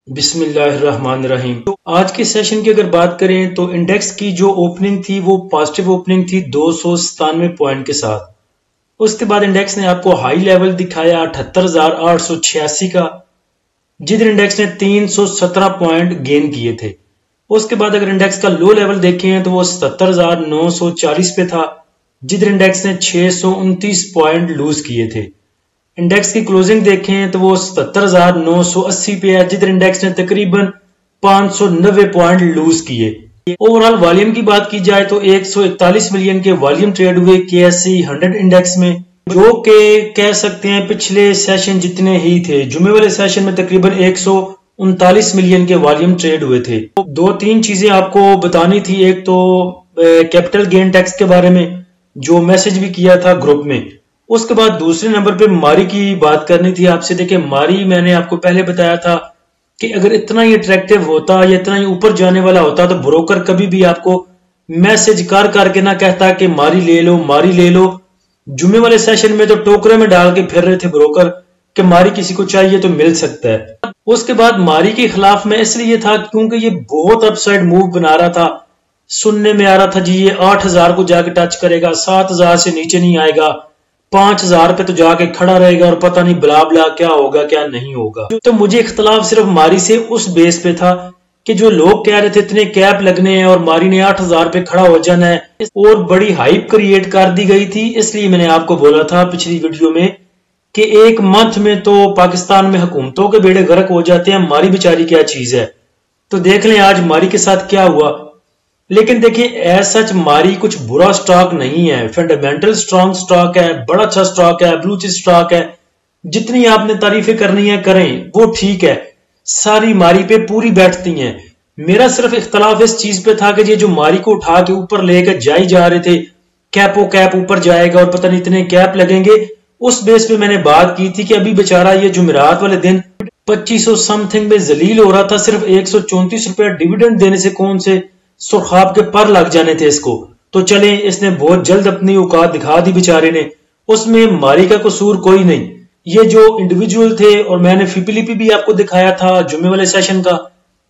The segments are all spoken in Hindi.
बिस्मिल्लाहिर्रहमानिर्रहीम। तो आज के सेशन की अगर बात करें तो इंडेक्स की जो ओपनिंग थी वो पॉजिटिव ओपनिंग थी 297 पॉइंट के साथ। उसके बाद इंडेक्स ने आपको हाई लेवल दिखाया 78,886 का, जिधर इंडेक्स ने 317 पॉइंट गेन किए थे। उसके बाद अगर इंडेक्स का लो लेवल देखें तो वो 77,940 पे था, जिधर इंडेक्स ने 629 पॉइंट लूज किए थे। इंडेक्स की क्लोजिंग देखें तो वो 77,980 पे है, जिधर इंडेक्स ने तकरीबन 590 पॉइंट लूज किए। ओवरऑल वॉल्यूम की बात की जाए तो 141 मिलियन के वॉल्यूम ट्रेड हुए KSE 100 इंडेक्स में, जो के कह सकते हैं पिछले सेशन जितने ही थे। जुमे वाले सेशन में तकरीबन 139 मिलियन के वॉल्यूम ट्रेड हुए थे। दो तीन चीजें आपको बतानी थी। एक तो कैपिटल गेन टैक्स के बारे में जो मैसेज भी किया था ग्रुप में। उसके बाद दूसरे नंबर पे मारी की बात करनी थी आपसे। देखिए मारी मैंने आपको पहले बताया था कि अगर इतना ही अट्रैक्टिव होता या इतना ही ऊपर जाने वाला होता तो ब्रोकर कभी भी आपको मैसेज कर करके ना कहता कि मारी ले लो मारी ले लो। जुमे वाले सेशन में तो टोकरे में डाल के फिर रहे थे ब्रोकर कि मारी किसी को चाहिए तो मिल सकता है। उसके बाद मारी के खिलाफ में इसलिए था क्योंकि ये बहुत अपसाइड मूव बना रहा था। सुनने में आ रहा था जी ये 8,000 को जाके टच करेगा, 7,000 से नीचे नहीं आएगा, 5,000 पे तो जाके खड़ा रहेगा और पता नहीं ब्ला ब्ला क्या होगा क्या नहीं होगा। तो मुझे इख्तलाफ सिर्फ मारी से उस बेस पे था कि जो लोग कह रहे थे इतने कैप लगने हैं और मारी ने 8,000 पे खड़ा हो जाना है और बड़ी हाइप क्रिएट कर दी गई थी। इसलिए मैंने आपको बोला था पिछली वीडियो में कि एक मंथ में तो पाकिस्तान में हुकूमतों के बेड़े गर्क हो जाते हैं, मारी बेचारी क्या चीज है। तो देख लें आज मारी के साथ क्या हुआ। लेकिन देखिए एज सच मारी कुछ बुरा स्टॉक नहीं है, फंडामेंटल स्ट्रॉन्ग स्टॉक है, बड़ा अच्छा स्टॉक है, ब्लू चिप स्टॉक है। जितनी आपने तारीफें करनी है करें, वो ठीक है, सारी मारी पे पूरी बैठती हैं। मेरा सिर्फ इख्तलाफ इस चीज पे था कि ये जो मारी को उठा के ऊपर लेकर जाई जा रहे थे, कैपो कैप ऊपर जाएगा और पता नहीं इतने कैप लगेंगे, उस बेस पे मैंने बात की थी कि अभी बेचारा ये जुमेरात वाले दिन 2500 समथिंग में जलील हो रहा था। सिर्फ 134 रुपया डिविडेंड देने से कौन से सुरखाब के पर लग जाने थे इसको। तो चले इसने बहुत जल्द अपनी औकात दिखा दी बेचारे ने, उसमें मारी का कसूर कोई नहीं। ये जो इंडिविजुअल थे, और मैंने फिपिलिपी भी आपको दिखाया था जुम्मे वाले सेशन का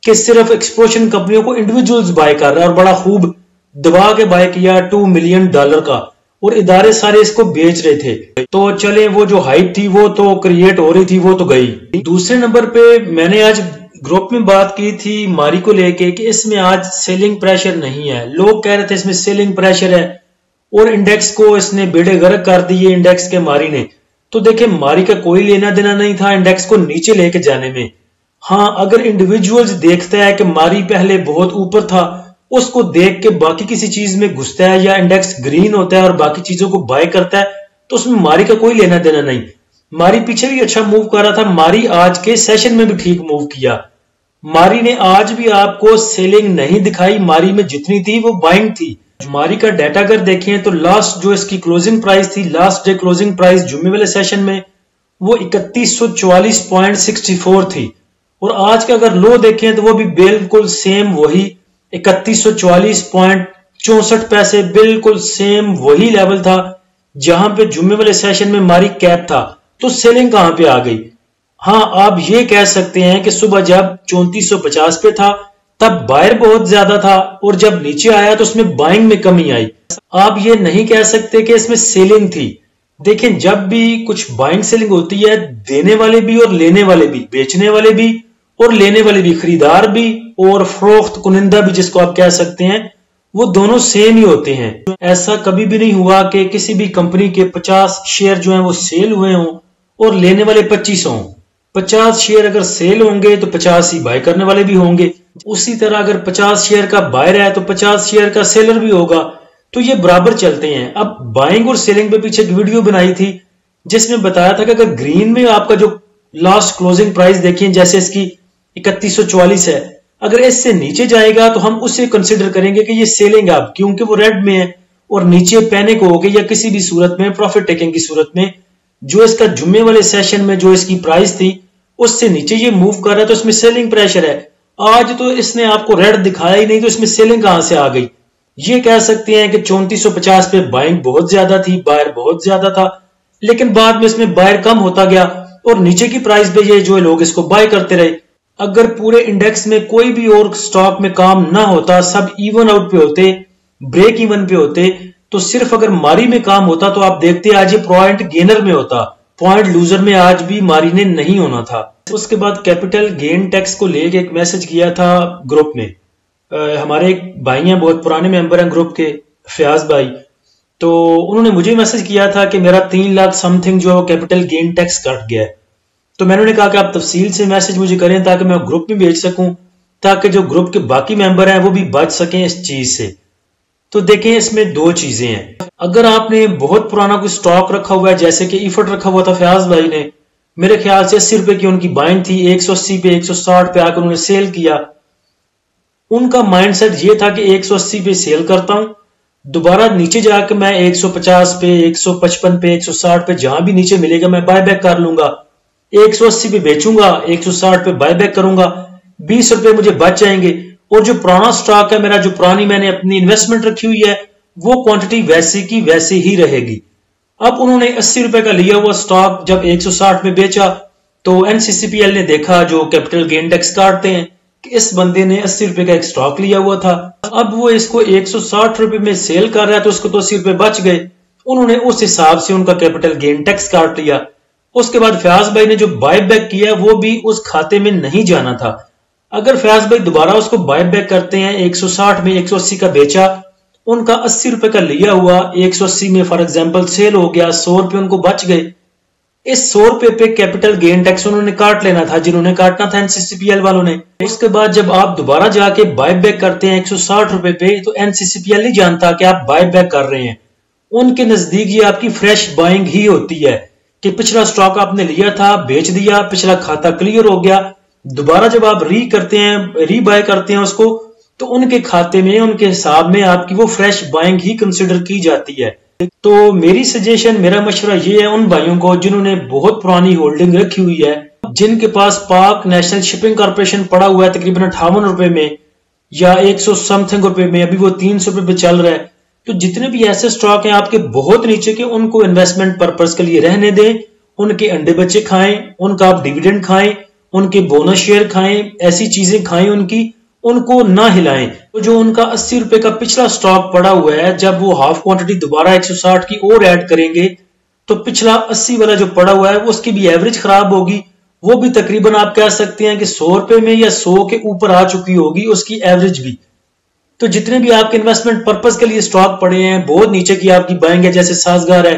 कि सिर्फ एक्सपोर्शन कंपनियों को इंडिविजुअल्स बाय कर रहा है और बड़ा खूब दबा के बाय किया $2 मिलियन का, और इदारे सारे इसको बेच रहे थे। तो चले वो जो हाइप थी वो तो क्रिएट हो रही थी वो तो गई। दूसरे नंबर पे मैंने आज ग्रुप में बात की थी मारी को लेके कि इसमें आज सेलिंग प्रेशर नहीं है। लोग कह रहे थे इसमें सेलिंग प्रेशर है और इंडेक्स को इसने बेड़े गर्क कर दिए इंडेक्स के मारी ने। तो देखिए मारी का कोई लेना देना नहीं था इंडेक्स को नीचे लेके जाने में। हाँ, अगर इंडिविजुअल्स देखता है कि मारी पहले बहुत ऊपर था, उसको देख के बाकी किसी चीज में घुसता है या इंडेक्स ग्रीन होता है और बाकी चीजों को बाय करता है, तो उसमें मारी का कोई लेना देना नहीं। मारी पीछे भी अच्छा मूव कर रहा था, मारी आज के सेशन में भी ठीक मूव किया। मारी ने आज भी आपको सेलिंग नहीं दिखाई, मारी में जितनी थी वो बाइंग थी। मारी का डाटा अगर देखें तो लास्ट जो इसकी क्लोजिंग प्राइस थी, लास्ट डे क्लोजिंग प्राइस जुम्मे वाले सेशन में वो 3144.64 थी, और आज का अगर लो देखें तो वो भी बिल्कुल सेम वही 3144.64 पैसे, बिल्कुल सेम वही लेवल था जहां पे जुम्मे वाले सेशन में मारी कैप था। तो सेलिंग कहां पे आ गई? हाँ, आप ये कह सकते हैं कि सुबह जब 3450 पे था तब बायर बहुत ज्यादा था और जब नीचे आया तो उसमें बाइंग में कमी आई। आप ये नहीं कह सकते कि इसमें सेलिंग थी। देखिए जब भी कुछ बाइंग सेलिंग होती है, देने वाले भी और लेने वाले भी, बेचने वाले भी और लेने वाले भी, खरीदार भी और फरोख्त कुनिंदा भी जिसको आप कह सकते हैं, वो दोनों सेम ही होते हैं। ऐसा कभी भी नहीं हुआ कि किसी भी कंपनी के 50 शेयर जो हैं वो सेल हुए हों और लेने वाले 25 हों। 50 शेयर अगर सेल होंगे तो 50 ही बाय करने वाले भी होंगे। उसी तरह अगर 50 शेयर का बायर है तो 50 शेयर का सेलर भी होगा। तो ये बराबर चलते हैं। अब बाइंग और सेलिंग पे पीछे एक वीडियो बनाई थी जिसमें बताया था कि अगर ग्रीन में आपका जो लास्ट क्लोजिंग प्राइस देखिए, जैसे इसकी 3144 है, अगर इससे नीचे जाएगा तो हम उसे कंसिडर करेंगे कि ये सेलिंग है। अब क्योंकि वो रेड में है और नीचे पैनिक हो गई या किसी भी सूरत में प्रॉफिट टेकिंग की सूरत में, जो इसका जुम्मे वाले सेशन में जो इसकी प्राइस थी उससे नीचे ये मूव कर रहा है, तो इसमें सेलिंग प्रेशर है। आज तो इसने आपको रेड दिखाया ही नहीं, तो इसमें सेलिंग कहां से आ गई? ये कह सकते हैं कि 3450 पे बाइंग बहुत ज्यादा थी, बायर बहुत ज्यादा था, लेकिन बाद में इसमें बायर कम होता गया और नीचे की प्राइस पे ये जो लोग इसको बाय करते रहे। अगर पूरे इंडेक्स में कोई भी और स्टॉक में काम ना होता, सब इवन आउट पे होते, ब्रेक इवन पे होते, तो सिर्फ अगर मारी में काम होता तो आप देखते आज ये पॉइंट गेनर में होता, पॉइंट लूजर में आज भी मारी ने नहीं होना था। उसके बाद कैपिटल गेन टैक्स को लेके एक मैसेज किया था ग्रुप में। हमारे एक भाई हैं, बहुत पुराने मेंबर हैं ग्रुप के, फयाज भाई, तो उन्होंने मुझे मैसेज किया था कि मेरा 3 लाख समथिंग जो कैपिटल गेन टैक्स कट गया है। तो मैंने उन्हें कहा कि आप तफसील से मैसेज मुझे करें ताकि मैं ग्रुप में भेज सकूं, ताकि जो ग्रुप के बाकी मेंबर हैं वो भी बच सकें इस चीज से। तो देखें, इसमें 2 चीजें हैं। अगर आपने बहुत पुराना कोई स्टॉक रखा हुआ है, जैसे कि इफर्ट रखा हुआ था फयाज भाई ने, मेरे ख्याल से 80 रुपए की उनकी बाइंग थी, 180 पे 160 पे आकर उन्होंने सेल किया। उनका माइंडसेट ये था कि 180 पे सेल करता हूं, दोबारा नीचे जाकर मैं 150 पे 155 पे 160 पे जहां भी नीचे मिलेगा मैं बाय बैक कर लूंगा, 180 पे बेचूंगा, 160 पे बाय बैक करूंगा, 20 रुपए मुझे बच जाएंगे। और जो पुराना स्टॉक है मेरा, जो पुरानी मैंने अपनी इन्वेस्टमेंट रखी हुई है, वो क्वांटिटी वैसी की वैसी ही रहेगी। अब उन्होंने 80 रुपए का लिया हुआ स्टॉक जब 160 में बेचा, तो एनसीसीपीएल ने देखा, जो कैपिटल गेन टैक्स काटते हैं, कि इस बंदे ने 80 रुपए का एक स्टॉक लिया हुआ था, अब वो इसको 160 रुपए में सेल कर रहा है, तो उसको तो 80 रुपए बच गए। उन्होंने उस हिसाब से उनका कैपिटल गेन टैक्स काट लिया। उसके बाद फयाज भाई ने जो बाय बैक किया वो भी उस खाते में नहीं जाना था। अगर फयाज भाई दोबारा उसको बाय बैक करते हैं, 160 में 180 का बेचा, उनका 80 रुपए का लिया हुआ 180 में फॉर एग्जांपल सेल हो गया, 100 रुपए उनको बच गए। इस 100 रुपए पे कैपिटल गेन टैक्स उन्होंने काट लेना था, जिन्होंने काटना था एनसीसीपीएल वालों ने। उसके बाद जब आप दोबारा जाके बाय बैक करते हैं 160 रुपए पे, तो एनसीसीपीएल नहीं जानता कि आप बाय बैक कर रहे हैं। उनके नजदीक ये आपकी फ्रेश बाइंग ही होती है कि पिछला स्टॉक आपने लिया था, बेच दिया, पिछला खाता क्लियर हो गया, दोबारा जब आप री बाय करते हैं उसको, तो उनके खाते में, उनके हिसाब में आपकी वो फ्रेश बाइंग ही कंसिडर की जाती है। तो मेरी सजेशन, मेरा मशवरा ये है उन भाइयों को जिन्होंने बहुत पुरानी होल्डिंग रखी हुई है, जिनके पास पाक नेशनल शिपिंग कॉर्पोरेशन पड़ा हुआ है तकरीबन 58 रुपए में या 100 समथिंग रुपए में, अभी वो 300 रुपए पे चल रहा है, तो जितने भी ऐसे स्टॉक हैं आपके बहुत नीचे के, उनको इन्वेस्टमेंट पर्पस के लिए रहने दें, उनके अंडे बच्चे खाएं, उनका आप डिविडेंड खाएं, उनके बोनस शेयर खाएं, ऐसी चीजें खाएं उनको ना हिलाएं। तो जो उनका 80 रुपए का पिछला स्टॉक पड़ा हुआ है, जब वो हाफ क्वांटिटी दोबारा 160 की और ऐड करेंगे, तो पिछला 80 वाला जो पड़ा हुआ है वो उसकी भी एवरेज खराब होगी, वो भी तकरीबन आप कह सकते हैं कि 100 रुपए में या 100 के ऊपर आ चुकी होगी उसकी एवरेज भी। तो जितने भी आपके इन्वेस्टमेंट पर्पस के लिए स्टॉक पड़े हैं, बहुत नीचे की आपकी बाइंग है, जैसे साजगार है,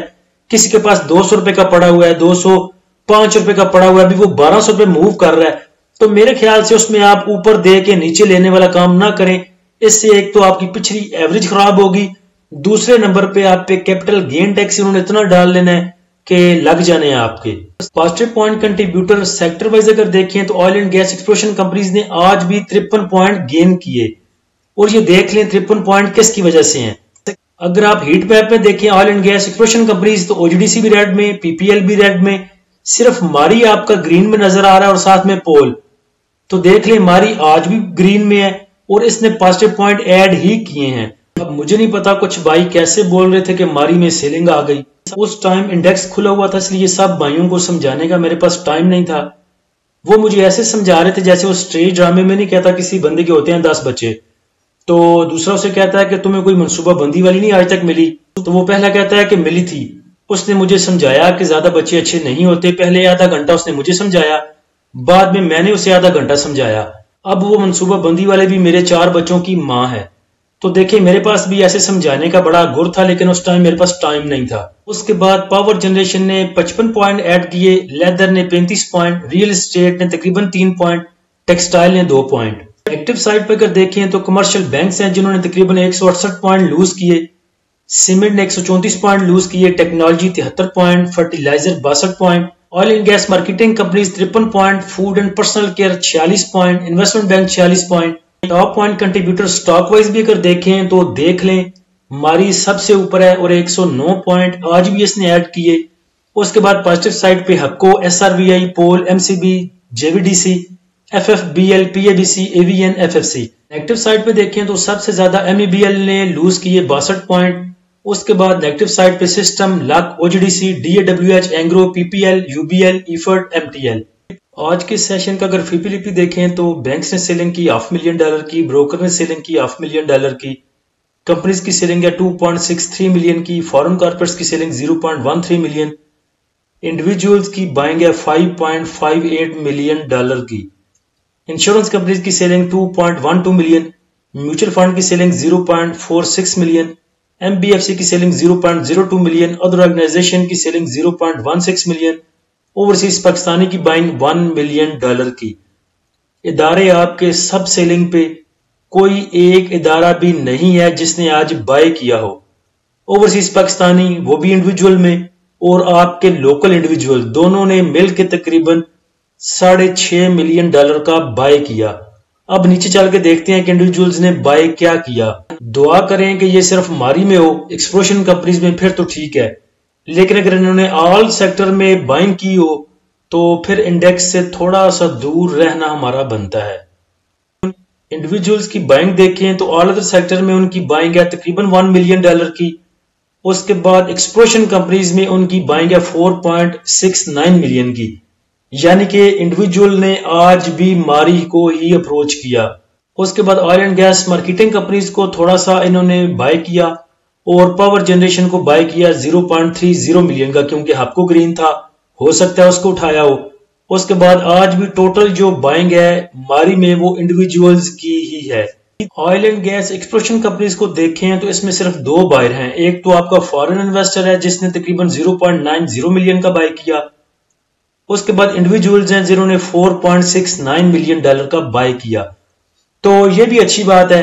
किसी के पास 200 रुपए का पड़ा हुआ है, 205 रुपए का पड़ा हुआ है, अभी वो 1200 रुपए मूव कर रहा है, तो मेरे ख्याल से उसमें आप ऊपर दे के नीचे लेने वाला काम ना करें। इससे एक तो आपकी पिछली एवरेज खराब होगी, दूसरे नंबर पे आप पे कैपिटल गेन टैक्स उन्होंने इतना डाल लेना है कि लग जाने हैं आपके। Positive point contributor sector wise अगर देखें तो oil and gas exploration companies ने आज भी 53 पॉइंट गेन किए, और ये देख लें 53 पॉइंट किसकी वजह से हैं। अगर आप हीट मैप में देखें oil and gas exploration companies, तो ओजीडीसी भी रेड में, पीपीएल भी रेड में, सिर्फ मारी आपका ग्रीन में नजर आ रहा है और साथ में पोल। तो देख लें मारी आज भी ग्रीन में है और इसने पॉजिटिव पॉइंट ऐड ही किए हैं। अब मुझे नहीं पता कुछ भाई कैसे बोल रहे थे कि मारी में सेलिंग आ गई, उस टाइम इंडेक्स खुला हुआ था, इसलिए सब भाइयों को समझाने का मेरे पास टाइम नहीं था। वो मुझे ऐसे समझा रहे थे जैसे वो स्टेज ड्रामे में नहीं कहता किसी बंदे के होते हैं 10 बच्चे, तो दूसरा उसे कहता है कि तुम्हें कोई मनसूबा बंदी वाली नहीं आज तक मिली, तो वो पहला कहता है कि मिली थी। उसने मुझे समझाया कि ज्यादा बच्चे अच्छे नहीं होते, पहले आधा घंटा उसने मुझे समझाया, बाद में मैंने उसे आधा घंटा समझाया। अब वो मनसूबा बंदी वाले भी मेरे 4 बच्चों की माँ है। तो देखिए मेरे पास भी ऐसे समझाने का बड़ा गुर था, लेकिन उस टाइम मेरे पास टाइम नहीं था। उसके बाद पावर जनरेशन ने 55 पॉइंट ऐड किए, लेदर ने 35 पॉइंट, रियल एस्टेट ने तकरीबन 3 पॉइंट, टेक्सटाइल ने 2 पॉइंट। एक्टिव साइड पर अगर देखें तो कमर्शियल बैंक्स हैं जिन्होंने तकरीबन 168 पॉइंट लूज किए, सीमेंट ने 134 पॉइंट लूज किए, technology 73 point, fertiliser 62 point, oil and gas marketing companies 53 point, food and personal care 46 point, investment bank 46 point. Top point contributor stock wise भी अगर देखें तो देख लें मारी सबसे ऊपर है और 109 पॉइंट आज भी इसने ऐड किए। उसके बाद पॉजिटिव साइड पे हक्को, SRVI, POL, MCB, JVDC, FFBL, PABC, AVN, FFC. Negative side पे देखें तो सबसे ज्यादा एमईबीएल ने लूज किए 62 पॉइंट। उसके बाद नेगेटिव साइड पे system, luck, OGDC, DAWH, Engro, PPL, UBL, EFERT, MTL. आज के सेशन का अगर फीपीलीपी देखें तो बैंक्स ने सेलिंग की $500,000 की, ब्रोकर ने सेलिंग की $500,000 की, कंपनीज की सेलिंग है 2.63 मिलियन की, फॉरेन कॉर्पोरेट्स की सेलिंग 0.13 मिलियन, इंडिविजुअल्स की बाइंग है $5.58 मिलियन की, इंश्योरेंस कंपनीज की सेलिंग 2.12 मिलियन, म्यूचुअल फंड की सेलिंग 0.46 मिलियन, एमबीएफसी की सेलिंग 0.02 मिलियन, अदर ऑर्गेनाइजेशन की सेलिंग 0.16 मिलियन, ओवरसीज पाकिस्तानी की बाइंग $1 मिलियन की। इदारे आपके सब सेलिंग पे, कोई एक इदारा भी नहीं है जिसने आज बाय किया हो। ओवरसीज पाकिस्तानी वो भी इंडिविजुअल में और आपके लोकल इंडिविजुअल दोनों ने मिलकर तकरीबन $6.5 मिलियन का बाय किया। अब नीचे चल के देखते हैं कि इंडिविजुअल्स ने बाय क्या किया। दुआ करें कि ये सिर्फ मारी में हो, एक्सप्लोशन कंपनीज में फिर तो ठीक है, लेकिन अगर इन्होंने ऑल सेक्टर में बाइंग की हो तो फिर इंडेक्स से थोड़ा सा दूर रहना हमारा बनता है। इंडिविजुअल्स की बाइंग देखें तो ऑल अदर सेक्टर में उनकी बाइंग है तकरीबन $1 मिलियन की। उसके बाद एक्सप्लोशन कंपनीज में उनकी बाइंग है 4.69 मिलियन की। यानी कि इंडिविजुअल ने आज भी मारी को ही अप्रोच किया। उसके बाद oil and gas marketing companies को थोड़ा सा इन्होंने बाय किया और पावर जनरेशन को बाय किया 0.30 मिलियन का, क्योंकि हपको ग्रीन था, हो सकता है उसको उठाया हो। उसके बाद आज भी टोटल जो बाइंग है मारी में वो इंडिविजुअल्स की ही है। Oil and gas exploration companies को देखें तो इसमें सिर्फ दो बायर हैं। एक तो आपका फॉरेन इन्वेस्टर है जिसने तकरीबन 0.90 मिलियन का बाय किया। उसके बाद इंडिविजुअल्स हैं जिन्होंने $4.69 मिलियन का बाय किया। तो ये भी अच्छी बात है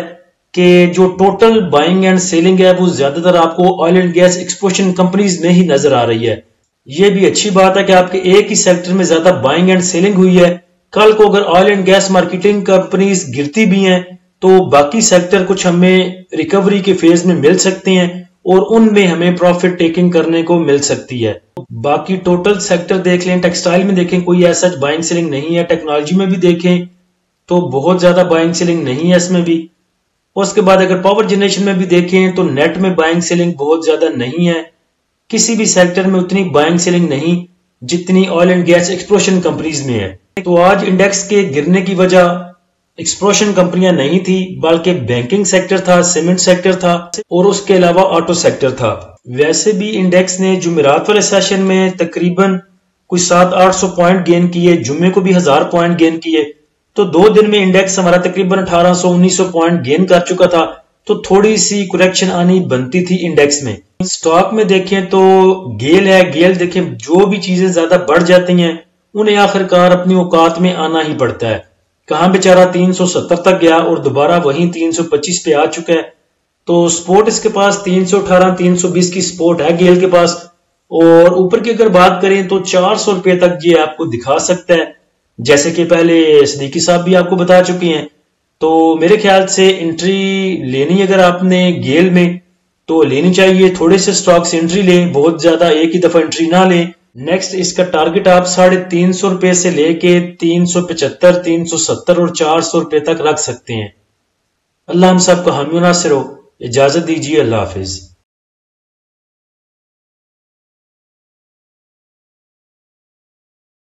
कि जो टोटल बाइंग एंड सेलिंग है वो ज्यादातर आपको oil and gas exploration companies में ही नजर आ रही है। ये भी अच्छी बात है कि आपके एक ही सेक्टर में ज्यादा बाइंग एंड सेलिंग हुई है। कल को अगर oil and gas marketing companies गिरती भी हैं तो बाकी सेक्टर कुछ हमें रिकवरी के फेज में मिल सकते हैं और उनमें हमें प्रॉफिट टेकिंग करने को मिल सकती है। बाकी टोटल सेक्टर देख लें, टेक्सटाइल में देखें कोई ऐसा बाइंग सेलिंग नहीं है, टेक्नोलॉजी में भी देखें तो बहुत ज्यादा बाइंग सेलिंग नहीं है इसमें भी। उसके बाद अगर पावर जनरेशन में भी देखें तो नेट में बाइंग सेलिंग बहुत ज्यादा नहीं है, किसी भी सेक्टर में उतनी बाइंग सेलिंग नहीं जितनी oil and gas exploration companies में है। तो आज इंडेक्स के गिरने की वजह एक्सप्लोरेशन कंपनियां नहीं थी बल्कि बैंकिंग सेक्टर था, सीमेंट सेक्टर था और उसके अलावा ऑटो सेक्टर था। वैसे भी इंडेक्स ने जुमेरात वाले सेशन में तकरीबन कुछ 700-800 पॉइंट गेन किए, जुम्मे को भी 1000 पॉइंट गेन किए, तो 2 दिन में इंडेक्स हमारा तकरीबन 1800-1900 पॉइंट गेन कर चुका था। तो थोड़ी सी करेक्शन आनी बनती थी इंडेक्स में। स्टॉक में देखें तो गेल है, गेल देखें जो भी चीजें ज्यादा बढ़ जाती हैं उन्हें आखिरकार अपनी औकात में आना ही पड़ता है। कहां बेचारा 370 तक गया और दोबारा वहीं 325 पे आ चुका है। तो स्पोर्ट इसके पास 318-320 की स्पोर्ट है गेल के पास, और ऊपर की अगर बात करें तो 400 रुपए तक ये आपको दिखा सकता है, जैसे कि पहले सदीकी साहब भी आपको बता चुके हैं। तो मेरे ख्याल से एंट्री लेनी अगर आपने गेल में तो लेनी चाहिए, थोड़े से स्टॉक से एंट्री लें, बहुत ज्यादा एक ही दफा एंट्री ना लें। नेक्स्ट इसका टारगेट आप 350 रुपए से लेके 375, 370 और 400 रुपए तक रख सकते हैं। अल्लाह हम सबको हामी नासिर हो। इजाजत दीजिए, अल्लाह हाफिज।